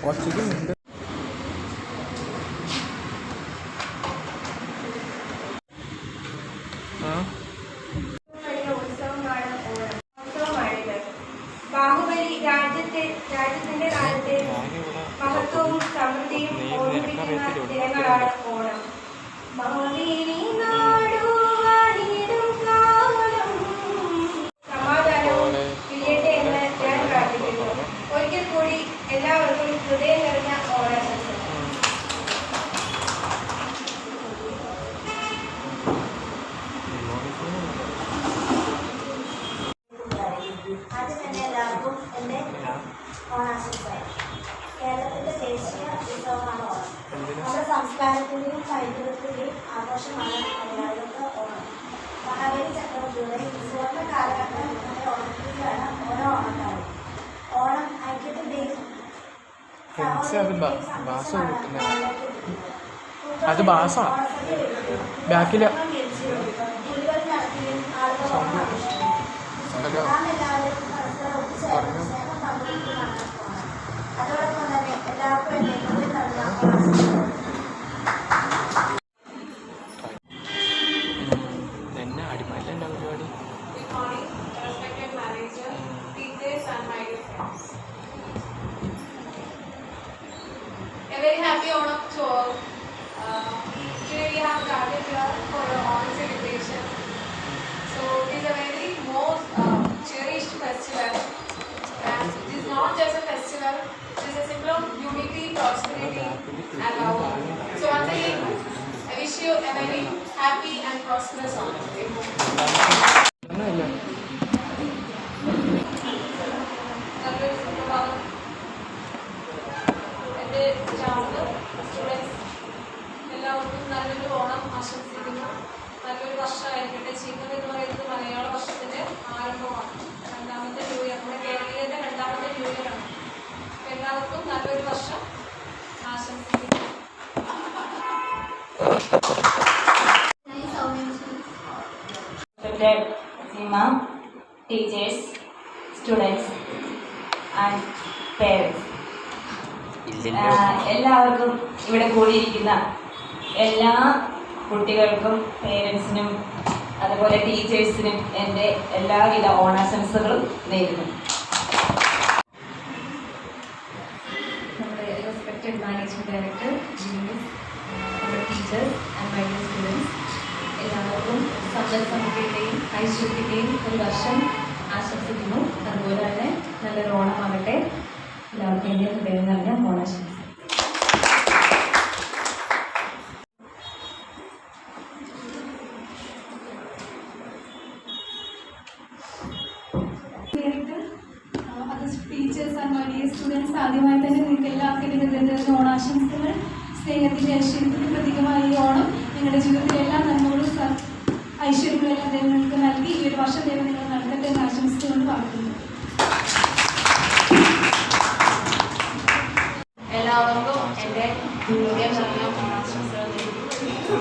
കുറച്ചിട്ടുണ്ട്. ബാഹുബലി രാജ്യത്തിന്റെ കാലത്തെ മഹത്വവും സമൃദ്ധിയും ഓർമ്മിപ്പിക്കുന്ന ദിനങ്ങളാണ് ഓണം. സമാധാനവും വിജയട്ടെ എന്ന് ഞാൻ പ്രാർത്ഥിക്കുന്നു. ഒരിക്കൽ കൂടി എല്ലാവർക്കും ഹൃദയം നിറഞ്ഞ ഓണാശംസകൾ. ആദ്യം തന്നെ എല്ലാവർക്കും എൻ്റെ ഓണാശംസകൾ. കേരളത്തിൻ്റെ ദേശീയ ഉത്സവമാണ് ഓണം. നമ്മുടെ സംസ്കാരത്തിൻ്റെയും പൈതൃകത്തിൻ്റെയും ആഘോഷമാണ് മലയാളികൾക്ക് ഓണം. മഹാബലി ചക്രവർത്തിയുടെ സുവർണ്ണ കാലഘട്ടമായ ഓണത്തിലാണ് ഓരോ ഓണക്കാലം. ഓണം ഐക്യത്തിൻ്റെയും അത് ബാസാണ് ബാക്കിൽ അതോടൊപ്പം തന്നെ എല്ലാവർക്കും തന്നെ അടിമല്ല പരിപാടി. A very happy Onam to all. Today we have gathered here for an Onam celebration. So it is a very most cherished festival, and it is not just a festival, it is a symbol of unity, prosperity and love. So once again, I wish you a very happy and prosperous Onam. എൻ്റെ students എല്ലാവർക്കും നല്ലൊരു ഓണം ആശംസിക്കുന്നു. നല്ലൊരു വർഷമായിരിക്കട്ടെ. ചിങ്ങം എന്ന് പറയുന്നത് മലയാള വർഷത്തിൻ്റെ ആരംഭമാണ്. രണ്ടാമത്തെ new year, നമ്മുടെ കേരളീയരുടെ രണ്ടാമത്തെ ന്യൂ ഇയർ ആണ്. അപ്പോൾ എല്ലാവർക്കും നല്ലൊരു വർഷം ആശംസിക്കുന്നു. ടീച്ചേഴ്സ്, സ്റ്റുഡൻസ് ആൻഡ് പേരൻസ്, എല്ലാവർക്കും ഇവിടെ കൂടിയിരിക്കുന്ന എല്ലാ കുട്ടികൾക്കും പേരൻസിനും അതുപോലെ ടീച്ചേഴ്സിനും എൻ്റെ എല്ലാവിധ ഓണാശംസകളും നേരുന്നു. നമ്മുടെ റെസ്പെക്റ്റഡ് മാനേജിംഗ് ഡയറക്ടർ, നമ്മുടെ teachers and my dear students, എല്ലാവർക്കും സമ്പൽ സമൃദ്ധിയുടെയും ഐശ്വര്യത്തിൻ്റെയും ഒരു വർഷം ആശംസിക്കുന്നു. അതുപോലെ തന്നെ നല്ലൊരു ഓണമാകട്ടെ. എല്ലാവർക്കും എൻ്റെ ഹൃദയം നിറഞ്ഞ ഓണാശംസ. Teachers and my dear students, ആദ്യമായി തന്നെ നിങ്ങൾക്ക് എല്ലാവർക്കും എൻ്റെ ഹൃദയം നിറഞ്ഞ ഓണാശംസകൾ. സ്നേഹത്തിൻ്റെ ഐശ്വര്യത്തിൻ്റെ പ്രതീകമായ ഈ ഓണം നിങ്ങളുടെ ജീവിതത്തിലെ എല്ലാ നന്മകളും ഐശ്വര്യങ്ങളെല്ലാം ദൈവം നിങ്ങൾക്ക് നൽകി ഈ ഒരു വർഷം ദൈവം നിങ്ങൾ നടത്തട്ടെ എന്ന് ആശംസിച്ചുകൊണ്ട് വാർക്കുന്നു. എല്ലാവർക്കും എൻ്റെ ഹൃദയം നിറഞ്ഞ ഓണാശംസകൾ നേരുന്നു.